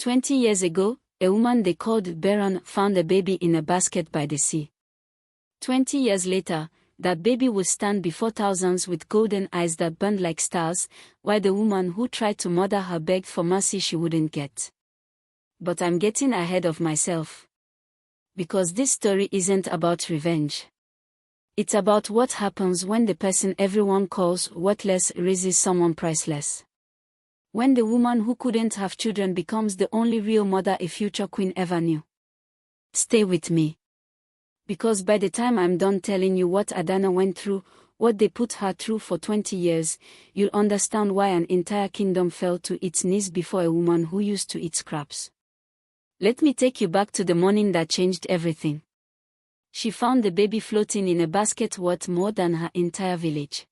20 years ago, a woman they called Barren found a baby in a basket by the sea. 20 years later, that baby would stand before thousands with golden eyes that burned like stars, while the woman who tried to murder her begged for mercy she wouldn't get. But I'm getting ahead of myself. Because this story isn't about revenge. It's about what happens when the person everyone calls worthless raises someone priceless. When the woman who couldn't have children becomes the only real mother a future queen ever knew. Stay with me. Because by the time I'm done telling you what Adanna went through, what they put her through for 20 years, you'll understand why an entire kingdom fell to its knees before a woman who used to eat scraps. Let me take you back to the morning that changed everything. She found the baby floating in a basket worth more than her entire village.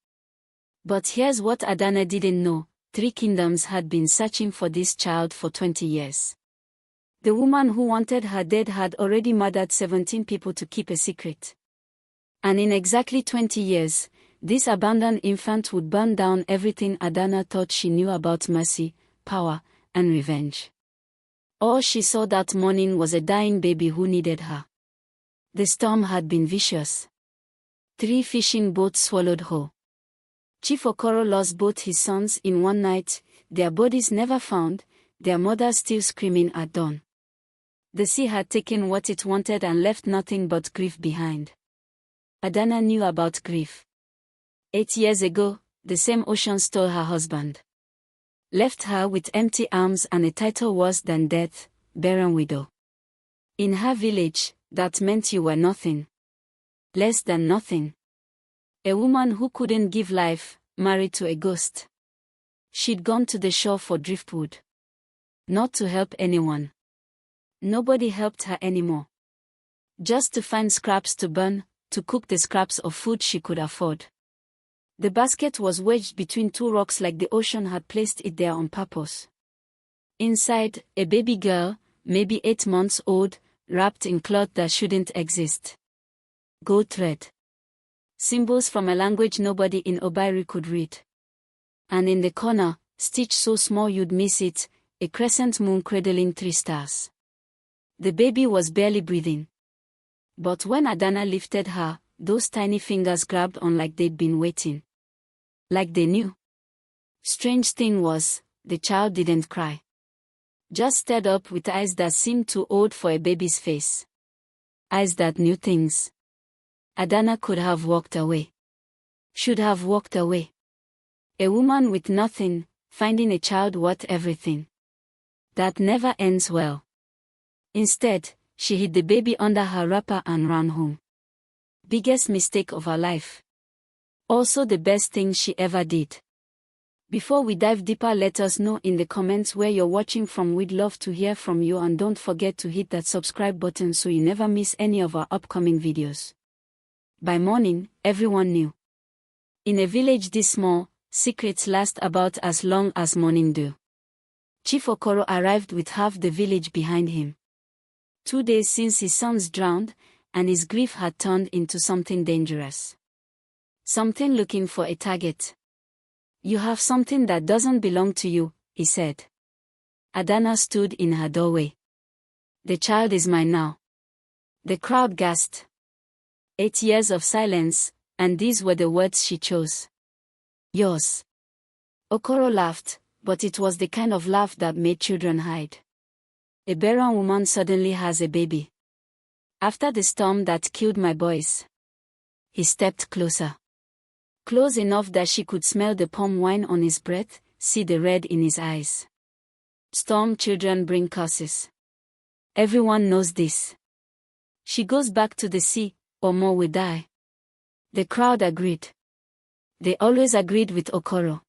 But here's what Adanna didn't know. 3 kingdoms had been searching for this child for 20 years. The woman who wanted her dead had already murdered 17 people to keep a secret. And in exactly 20 years, this abandoned infant would burn down everything Adanna thought she knew about mercy, power, and revenge. All she saw that morning was a dying baby who needed her. The storm had been vicious. 3 fishing boats swallowed whole. Chief Okoro lost both his sons in one night, their bodies never found, their mother still screaming at dawn. The sea had taken what it wanted and left nothing but grief behind. Adanna knew about grief. 8 years ago, the same ocean stole her husband. Left her with empty arms and a title worse than death, barren widow. In her village, that meant you were nothing. Less than nothing. A woman who couldn't give life, married to a ghost. She'd gone to the shore for driftwood. Not to help anyone. Nobody helped her anymore. Just to find scraps to burn, to cook the scraps of food she could afford. The basket was wedged between 2 rocks like the ocean had placed it there on purpose. Inside, a baby girl, maybe 8 months old, wrapped in cloth that shouldn't exist. Gold thread. Symbols from a language nobody in Obairi could read. And in the corner, stitched so small you'd miss it, a crescent moon cradling 3 stars. The baby was barely breathing. But when Adanna lifted her, those tiny fingers grabbed on like they'd been waiting. Like they knew. Strange thing was, the child didn't cry. Just stared up with eyes that seemed too old for a baby's face. Eyes that knew things. Adanna could have walked away. Should have walked away. A woman with nothing, finding a child worth everything. That never ends well. Instead, she hid the baby under her wrapper and ran home. Biggest mistake of her life. Also the best thing she ever did. Before we dive deeper, let us know in the comments where you're watching from. We'd love to hear from you, and don't forget to hit that subscribe button so you never miss any of our upcoming videos. By morning, everyone knew. In a village this small, secrets last about as long as morning dew. Chief Okoro arrived with half the village behind him. 2 days since his sons drowned, and his grief had turned into something dangerous. Something looking for a target. You have something that doesn't belong to you, he said. Adanna stood in her doorway. The child is mine now. The crowd gasped. 8 years of silence, and these were the words she chose. Yours. Okoro laughed, but it was the kind of laugh that made children hide. A barren woman suddenly has a baby. After the storm that killed my boys. He stepped closer. Close enough that she could smell the palm wine on his breath, see the red in his eyes. Storm children bring curses. Everyone knows this. She goes back to the sea, or more will die. The crowd agreed. They always agreed with Okoro.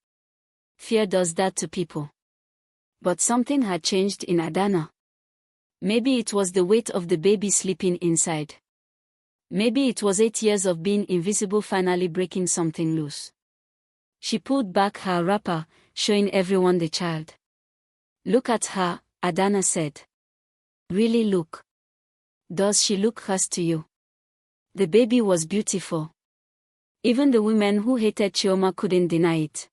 Fear does that to people. But something had changed in Adanna. Maybe it was the weight of the baby sleeping inside. Maybe it was 8 years of being invisible finally breaking something loose. She pulled back her wrapper, showing everyone the child. Look at her, Adanna said. Really look. Does she look hers to you? The baby was beautiful. Even the women who hated Chioma couldn't deny it.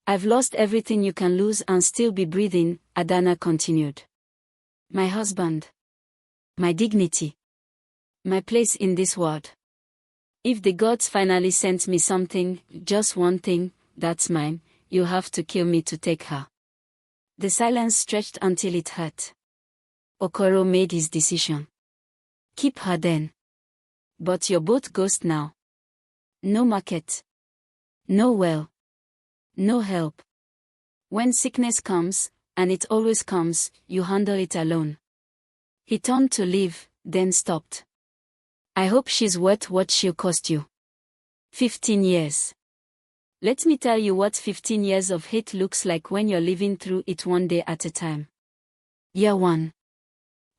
I've lost everything you can lose and still be breathing, Adanna continued. My husband. My dignity. My place in this world. If the gods finally sent me something, just one thing, that's mine, you have to kill me to take her. The silence stretched until it hurt. Okoro made his decision. Keep her then. But you're both ghosts now. No market. No well. No help. When sickness comes, and it always comes, you handle it alone. He turned to leave, then stopped. I hope she's worth what she'll cost you. 15 years. Let me tell you what 15 years of hate looks like when you're living through it one day at a time. Year 1.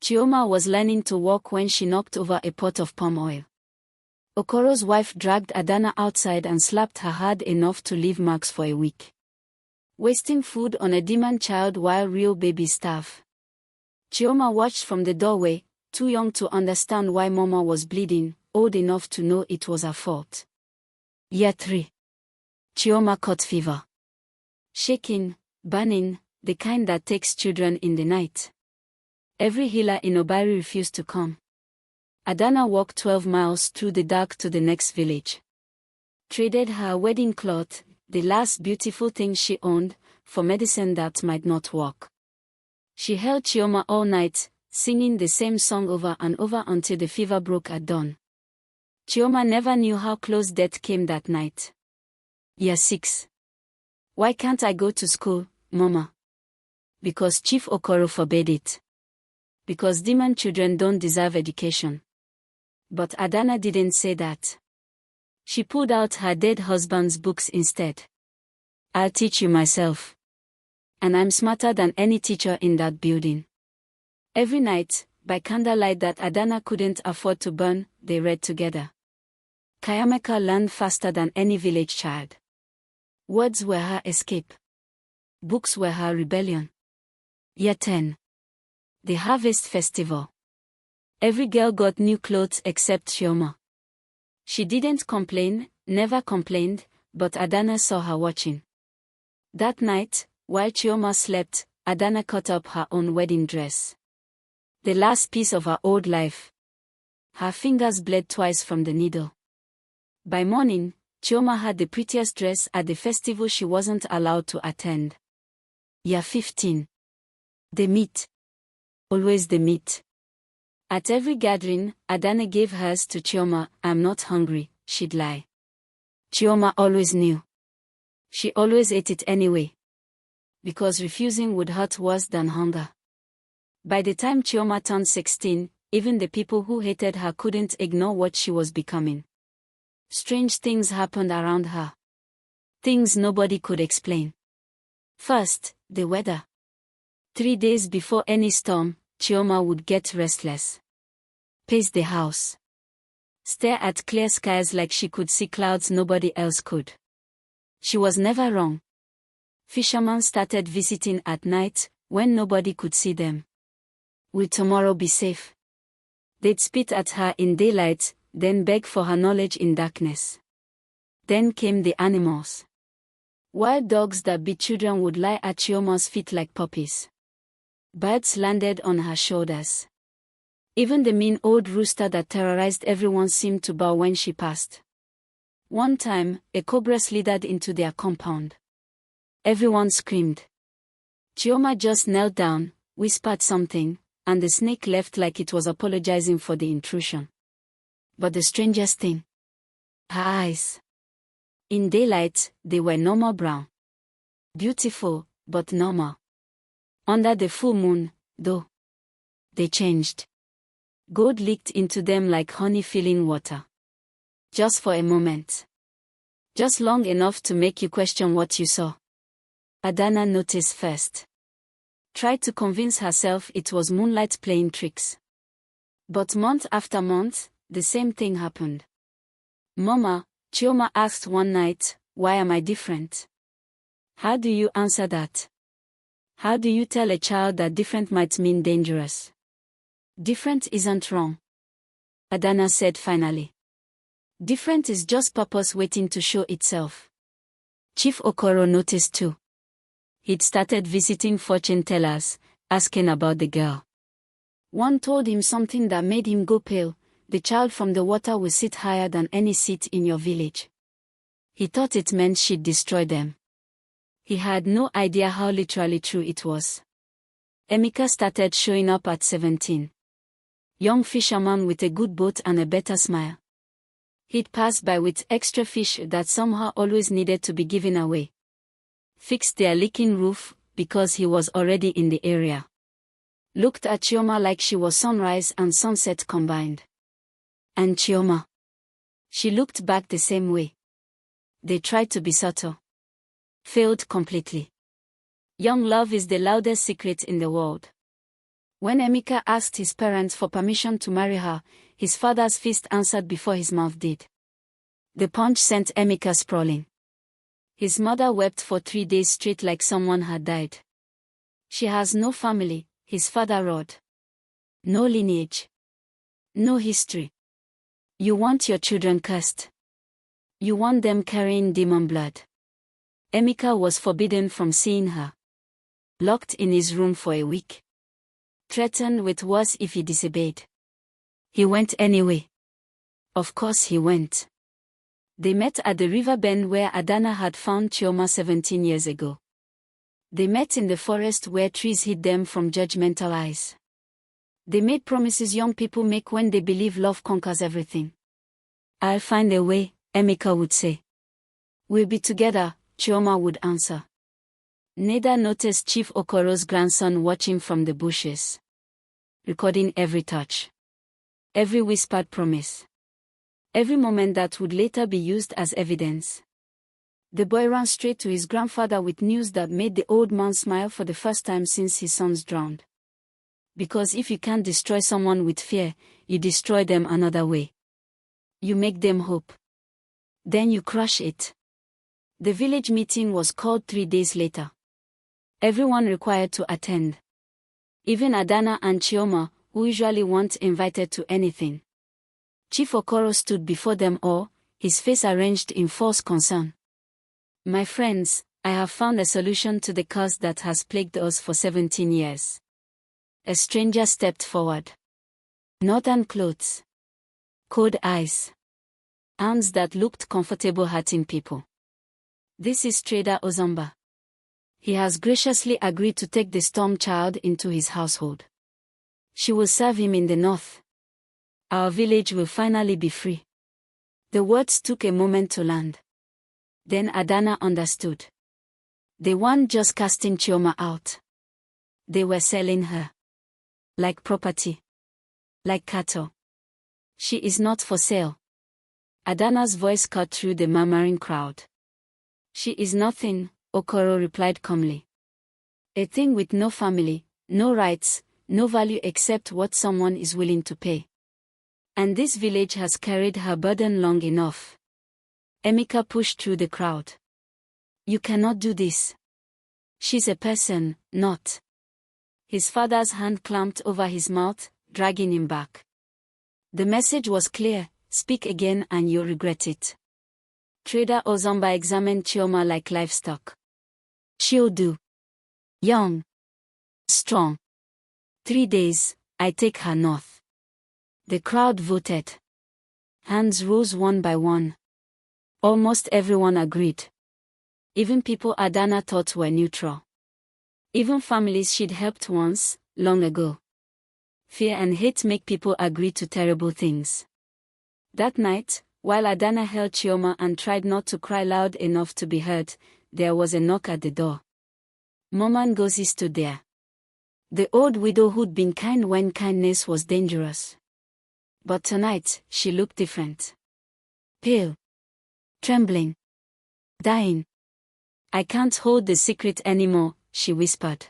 Chioma was learning to walk when she knocked over a pot of palm oil. Okoro's wife dragged Adanna outside and slapped her hard enough to leave marks for a week. Wasting food on a demon child while real babies starve. Chioma watched from the doorway, too young to understand why Mama was bleeding, old enough to know it was her fault. Year 3. Chioma caught fever. Shaking, burning, the kind that takes children in the night. Every healer in Obari refused to come. Adanna walked 12 miles through the dark to the next village. Traded her wedding cloth, the last beautiful thing she owned, for medicine that might not work. She held Chioma all night, singing the same song over and over until the fever broke at dawn. Chioma never knew how close death came that night. Year 6. Why can't I go to school, Mama? Because Chief Okoro forbade it. Because demon children don't deserve education. But Adanna didn't say that. She pulled out her dead husband's books instead. I'll teach you myself. And I'm smarter than any teacher in that building. Every night, by candlelight that Adanna couldn't afford to burn, they read together. Kayameka learned faster than any village child. Words were her escape. Books were her rebellion. Year 10. The Harvest Festival. Every girl got new clothes except Chioma. She didn't complain, never complained, but Adanna saw her watching. That night, while Chioma slept, Adanna cut up her own wedding dress. The last piece of her old life. Her fingers bled twice from the needle. By morning, Chioma had the prettiest dress at the festival she wasn't allowed to attend. Year 15. The meat. Always the meat. At every gathering, Adanna gave hers to Chioma. I'm not hungry, she'd lie. Chioma always knew. She always ate it anyway. Because refusing would hurt worse than hunger. By the time Chioma turned 16, even the people who hated her couldn't ignore what she was becoming. Strange things happened around her. Things nobody could explain. First, the weather. 3 days before any storm, Chioma would get restless. Pace the house. Stare at clear skies like she could see clouds nobody else could. She was never wrong. Fishermen started visiting at night, when nobody could see them. Will tomorrow be safe? They'd spit at her in daylight, then beg for her knowledge in darkness. Then came the animals. Wild dogs that beat children would lie at Chioma's feet like puppies. Birds landed on her shoulders. Even the mean old rooster that terrorized everyone seemed to bow when she passed. One time, a cobra slithered into their compound. Everyone screamed. Chioma just knelt down, whispered something, and the snake left like it was apologizing for the intrusion. But the strangest thing? Her eyes. In daylight, they were normal brown. Beautiful, but normal. Under the full moon, though, they changed. Gold leaked into them like honey filling water. Just for a moment. Just long enough to make you question what you saw. Adanna noticed first. Tried to convince herself it was moonlight playing tricks. But month after month, the same thing happened. Mama, Chioma asked one night, why am I different? How do you answer that? How do you tell a child that different might mean dangerous? Different isn't wrong. Adanna said finally. Different is just purpose waiting to show itself. Chief Okoro noticed too. He'd started visiting fortune tellers, asking about the girl. One told him something that made him go pale: the child from the water will sit higher than any seat in your village. He thought it meant she'd destroy them. He had no idea how literally true it was. Emeka started showing up at 17. Young fisherman with a good boat and a better smile. He'd pass by with extra fish that somehow always needed to be given away. Fixed their leaking roof, because he was already in the area. Looked at Chioma like she was sunrise and sunset combined. And Chioma. She looked back the same way. They tried to be subtle. Failed completely. Young love is the loudest secret in the world. When Emeka asked his parents for permission to marry her, his father's fist answered before his mouth did. The punch sent Emeka sprawling. His mother wept for 3 days straight like someone had died. She has no family, his father roared. No lineage. No history. You want your children cursed. You want them carrying demon blood. Emeka was forbidden from seeing her. Locked in his room for a week. Threatened with worse if he disobeyed. He went anyway. Of course he went. They met at the river bend where Adanna had found Chioma 17 years ago. They met in the forest where trees hid them from judgmental eyes. They made promises young people make when they believe love conquers everything. I'll find a way, Emeka would say. We'll be together, Chioma would answer. Neda noticed Chief Okoro's grandson watching from the bushes. Recording every touch. Every whispered promise. Every moment that would later be used as evidence. The boy ran straight to his grandfather with news that made the old man smile for the first time since his sons drowned. Because if you can't destroy someone with fear, you destroy them another way. You make them hope. Then you crush it. The village meeting was called 3 days later. Everyone required to attend. Even Adanna and Chioma, who usually weren't invited to anything. Chief Okoro stood before them all, his face arranged in false concern. My friends, I have found a solution to the curse that has plagued us for 17 years. A stranger stepped forward. Northern clothes. Cold eyes. Hands that looked comfortable hurting people. This is Trader Ozomba. He has graciously agreed to take the storm child into his household. She will serve him in the north. Our village will finally be free. The words took a moment to land. Then Adanna understood. They weren't just casting Chioma out. They were selling her. Like property. Like cattle. She is not for sale. Adanna's voice cut through the murmuring crowd. She is nothing, Okoro replied calmly. A thing with no family, no rights, no value except what someone is willing to pay. And this village has carried her burden long enough. Emeka pushed through the crowd. You cannot do this. She's a person, not. His father's hand clamped over his mouth, dragging him back. The message was clear: speak again and you'll regret it. Trader Ozomba examined Chioma like livestock. She'll do. Young. Strong. 3 days, I take her north. The crowd voted. Hands rose one by one. Almost everyone agreed. Even people Adanna thought were neutral. Even families she'd helped once, long ago. Fear and hate make people agree to terrible things. That night, while Adanna held Chioma and tried not to cry loud enough to be heard, there was a knock at the door. Mama Ngozi stood there. The old widow who'd been kind when kindness was dangerous. But tonight, she looked different. Pale. Trembling. Dying. I can't hold the secret anymore, she whispered.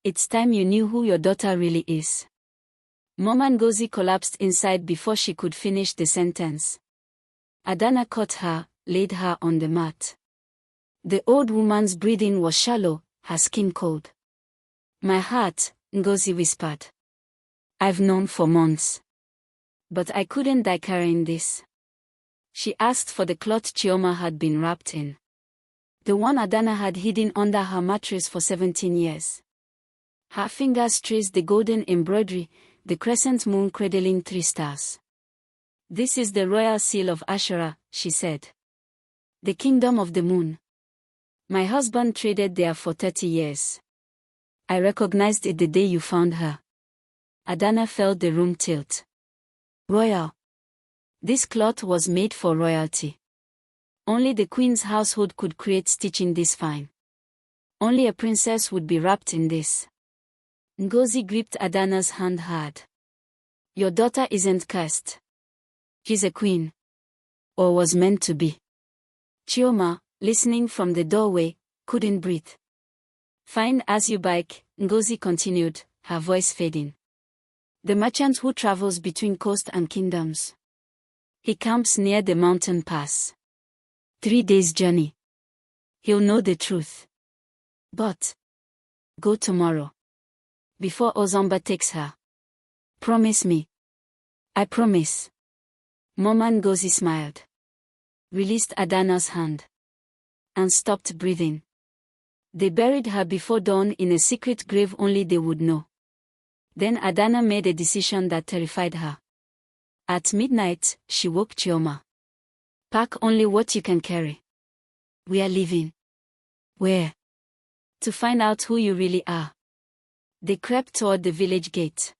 It's time you knew who your daughter really is. Mama Ngozi collapsed inside before she could finish the sentence. Adanna caught her, laid her on the mat. The old woman's breathing was shallow, her skin cold. My heart, Ngozi whispered. I've known for months. But I couldn't die carrying this. She asked for the cloth Chioma had been wrapped in. The one Adanna had hidden under her mattress for 17 years. Her fingers traced the golden embroidery, the crescent moon cradling 3 stars. "This is the royal seal of Ashura," she said. "The kingdom of the moon. My husband traded there for 30 years. I recognized it the day you found her." Adanna felt the room tilt. Royal. This cloth was made for royalty. Only the queen's household could create stitching this fine. Only a princess would be wrapped in this. Ngozi gripped Adanna's hand hard. "Your daughter isn't cursed. She's a queen. Or was meant to be." Chioma, listening from the doorway, couldn't breathe. "Fine as you bike," Ngozi continued, her voice fading. "The merchant who travels between coast and kingdoms. He camps near the mountain pass. 3 days' journey. He'll know the truth. But go tomorrow. Before Ozomba takes her. Promise me." "I promise." Mama Ngozi smiled. Released Adanna's hand. And stopped breathing. They buried her before dawn in a secret grave only they would know. Then Adanna made a decision that terrified her. At midnight, she woke Chioma. "Pack only what you can carry. We are leaving." "Where?" "To find out who you really are." They crept toward the village gate.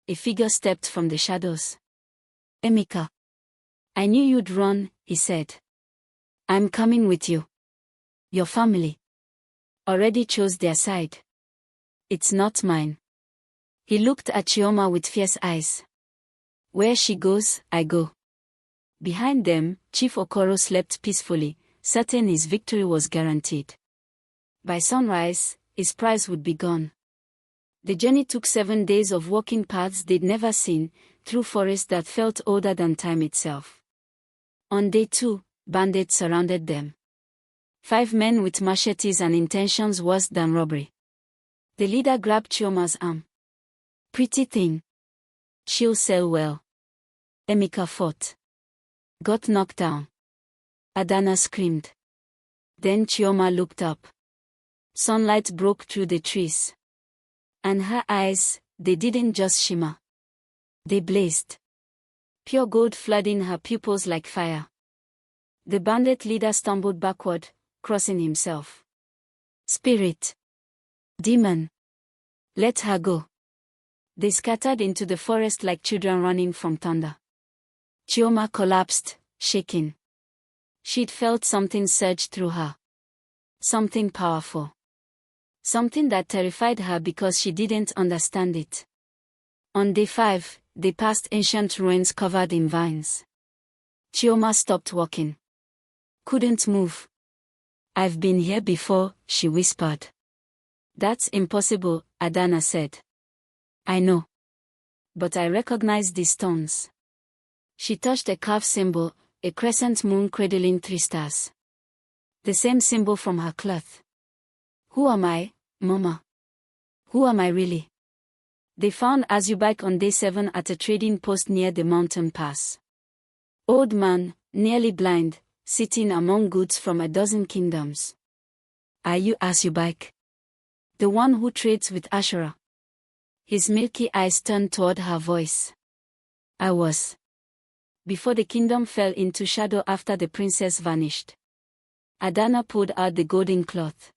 A figure stepped from the shadows. "Emeka." "I knew you'd run," he said. "I'm coming with you. Your family already chose their side. It's not mine." He looked at Chioma with fierce eyes. "Where she goes, I go." Behind them, Chief Okoro slept peacefully, certain his victory was guaranteed. By sunrise, his prize would be gone. The journey took 7 days of walking paths they'd never seen, through forests that felt older than time itself. On day 2, bandits surrounded them. 5 men with machetes and intentions worse than robbery. The leader grabbed Chioma's arm. "Pretty thing. She'll sell well." Emeka fought. Got knocked down. Adanna screamed. Then Chioma looked up. Sunlight broke through the trees. And her eyes, they didn't just shimmer. They blazed. Pure gold flooding her pupils like fire. The bandit leader stumbled backward, crossing himself. "Spirit. Demon. Let her go." They scattered into the forest like children running from thunder. Chioma collapsed, shaking. She'd felt something surge through her. Something powerful. Something that terrified her because she didn't understand it. On day 5, they passed ancient ruins covered in vines. Chioma stopped walking. Couldn't move. "I've been here before," she whispered. "That's impossible," Adanna said. "I know. But I recognize these stones." She touched a carved symbol, a crescent moon cradling 3 stars. The same symbol from her cloth. "Who am I, Mama? Who am I really?" They found Azubike on day 7 at a trading post near the mountain pass. Old man, nearly blind, sitting among goods from a dozen kingdoms. "Are you Azubike? The one who trades with Ashura?" His milky eyes turned toward her voice. "I was. Before the kingdom fell into shadow after the princess vanished." Adanna pulled out the golden cloth.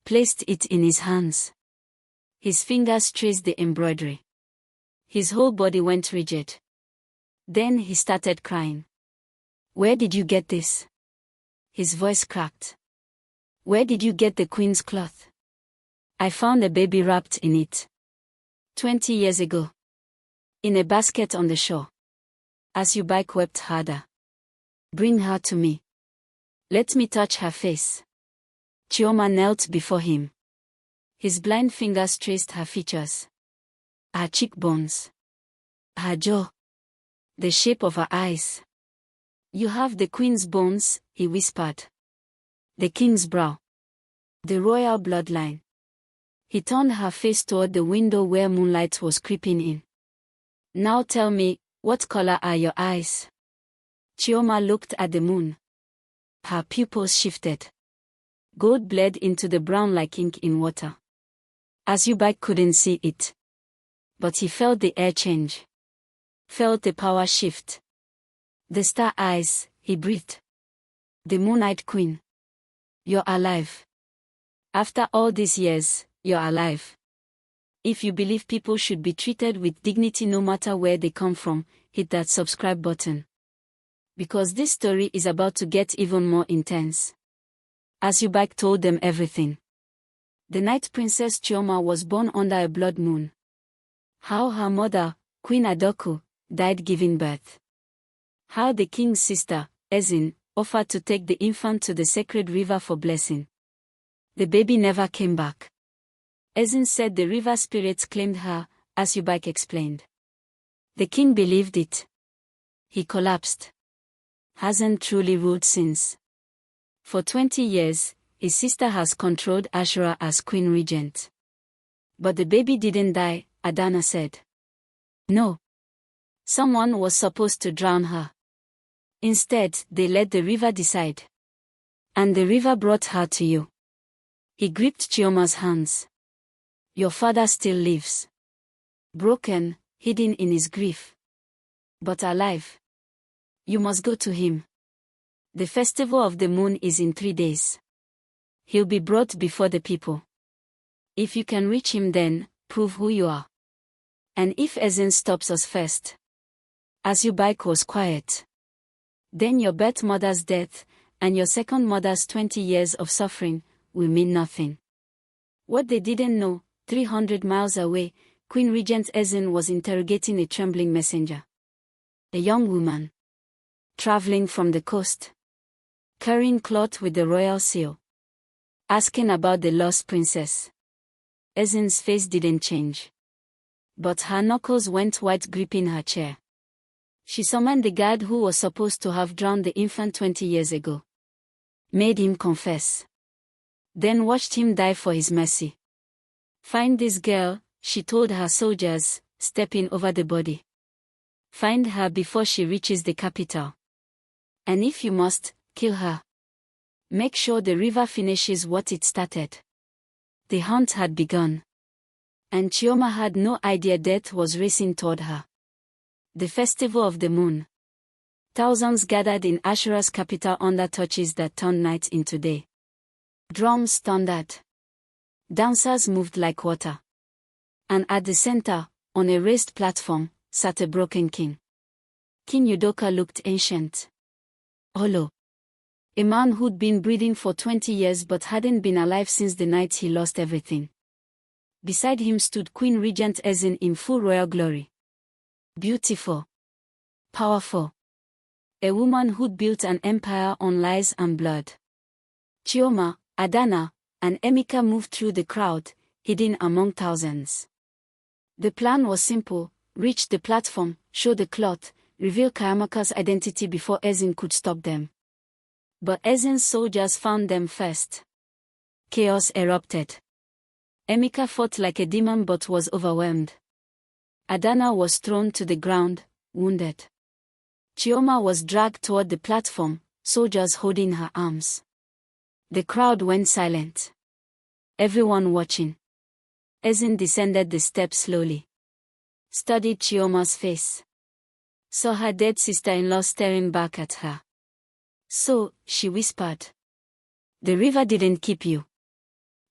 Placed it in his hands. His fingers traced the embroidery. His whole body went rigid. Then he started crying. "Where did you get this?" His voice cracked. "Where did you get the queen's cloth?" "I found a baby wrapped in it. 20 years ago. In a basket on the shore." Azubike wept harder. "Bring her to me. Let me touch her face." Chioma knelt before him. His blind fingers traced her features. Her cheekbones. Her jaw. The shape of her eyes. "You have the queen's bones," he whispered. "The king's brow. The royal bloodline." He turned her face toward the window where moonlight was creeping in. "Now tell me, what color are your eyes?" Chioma looked at the moon. Her pupils shifted. Gold bled into the brown like ink in water. Azubike couldn't see it. But he felt the air change. Felt the power shift. The star eyes, he breathed. The moon-eyed queen. You're alive. After all these years, you're alive. If you believe people should be treated with dignity no matter where they come from, hit that subscribe button. Because this story is about to get even more intense. Asubike told them everything. The night Princess Chioma was born under a blood moon. How her mother, Queen Adoku, died giving birth. How the king's sister, Ezin, offered to take the infant to the sacred river for blessing. The baby never came back. Ezin said the river spirits claimed her, Asubike explained. The king believed it. He collapsed. Hasn't truly ruled since. For 20 years, his sister has controlled Ashura as queen regent. But the baby didn't die, Adanna said. No. Someone was supposed to drown her. Instead, they let the river decide. And the river brought her to you. He gripped Chioma's hands. Your father still lives. Broken, hidden in his grief. But alive. You must go to him. The festival of the moon is in 3 days. He'll be brought before the people. If you can reach him then, prove who you are. And if Ezin stops us first. Asubike was quiet. Then your birth mother's death, and your second mother's 20 years of suffering, will mean nothing. What they didn't know, 300 miles away, Queen Regent Ezin was interrogating a trembling messenger. A young woman. Traveling from the coast. Carrying cloth with the royal seal. Asking about the lost princess. Ezin's face didn't change. But her knuckles went white gripping her chair. She summoned the guard who was supposed to have drowned the infant 20 years ago. Made him confess. Then watched him die for his mercy. Find this girl, she told her soldiers, stepping over the body. Find her before she reaches the capital. And if you must, kill her. Make sure the river finishes what it started. The hunt had begun. And Chioma had no idea death was racing toward her. The festival of the moon. Thousands gathered in Ashura's capital under torches that turned night into day. Drums thundered. Dancers moved like water. And at the center, on a raised platform, sat a broken king. King Udoka looked ancient. Hollow. A man who'd been breathing for 20 years but hadn't been alive since the night he lost everything. Beside him stood Queen Regent Ezin in full royal glory. Beautiful. Powerful. A woman who'd built an empire on lies and blood. Chioma, Adanna, and Emeka moved through the crowd, hidden among thousands. The plan was simple: reach the platform, show the cloth, reveal Kayamaka's identity before Ezin could stop them. But Ezin's soldiers found them first. Chaos erupted. Emeka fought like a demon but was overwhelmed. Adanna was thrown to the ground, wounded. Chioma was dragged toward the platform, soldiers holding her arms. The crowd went silent. Everyone watching. Ezin descended the steps slowly. Studied Chioma's face. Saw her dead sister-in-law staring back at her. So, she whispered. The river didn't keep you.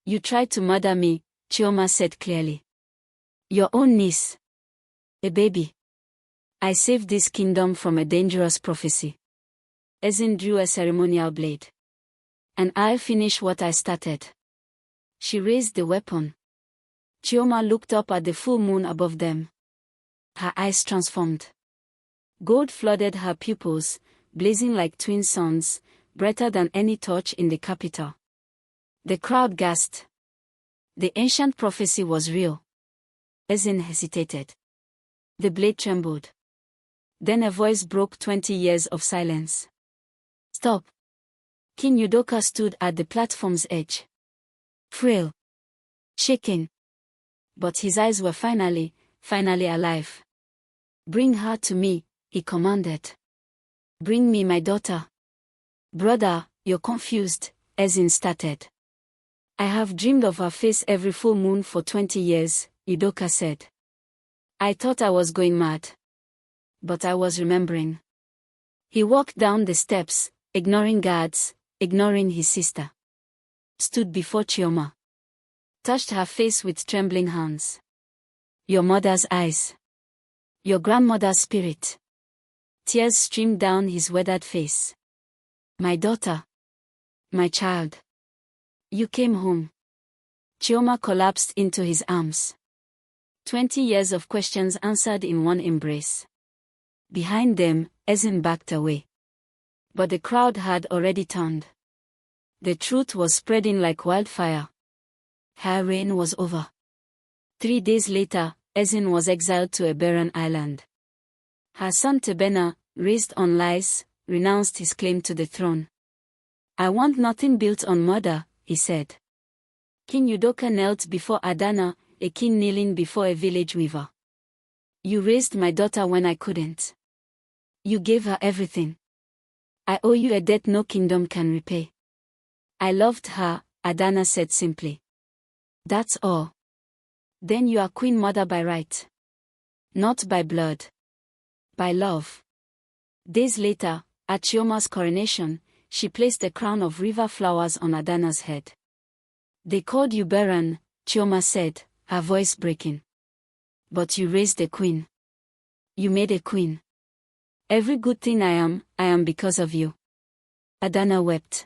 You tried to murder me, Chioma said clearly. Your own niece. A baby. I saved this kingdom from a dangerous prophecy. Ezin drew a ceremonial blade. And I'll finish what I started. She raised the weapon. Chioma looked up at the full moon above them. Her eyes transformed. Gold flooded her pupils, blazing like twin suns, brighter than any torch in the capital. The crowd gasped. The ancient prophecy was real. Ezin hesitated. The blade trembled. Then a voice broke 20 years of silence. Stop. King Udoka stood at the platform's edge. Frail. Shaking. But his eyes were finally alive. Bring her to me, he commanded. Bring me my daughter. Brother, you're confused, Ezin started. I have dreamed of her face every full moon for 20 years, Udoka said. I thought I was going mad. But I was remembering. He walked down the steps, ignoring guards, ignoring his sister. Stood before Chioma. Touched her face with trembling hands. Your mother's eyes. Your grandmother's spirit. Tears streamed down his weathered face. My daughter. My child. You came home. Chioma collapsed into his arms. 20 years of questions answered in one embrace. Behind them, Ezin backed away. But the crowd had already turned. The truth was spreading like wildfire. Her reign was over. 3 days later, Ezin was exiled to a barren island. Her son Tebena, raised on lies, renounced his claim to the throne. I want nothing built on murder, he said. King Udoka knelt before Adanna, a king kneeling before a village weaver. You raised my daughter when I couldn't. You gave her everything. I owe you a debt no kingdom can repay. I loved her, Adanna said simply. That's all. Then you are Queen Mother by right. Not by blood. By love. Days later, at Chioma's coronation, she placed a crown of river flowers on Adanna's head. They called you Barren, Chioma said, her voice breaking. But you raised a queen. You made a queen. Every good thing I am because of you. Adanna wept.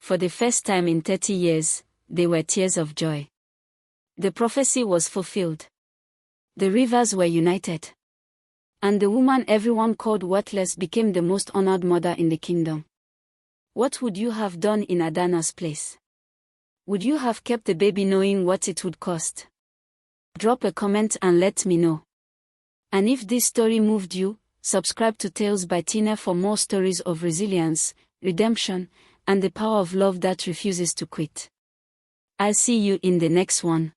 For the first time in 30 years, they were tears of joy. The prophecy was fulfilled. The rivers were united. And the woman everyone called worthless became the most honored mother in the kingdom. What would you have done in Adanna's place? Would you have kept the baby knowing what it would cost? Drop a comment and let me know. And if this story moved you, subscribe to Tales by Tina for more stories of resilience, redemption, and the power of love that refuses to quit. I'll see you in the next one.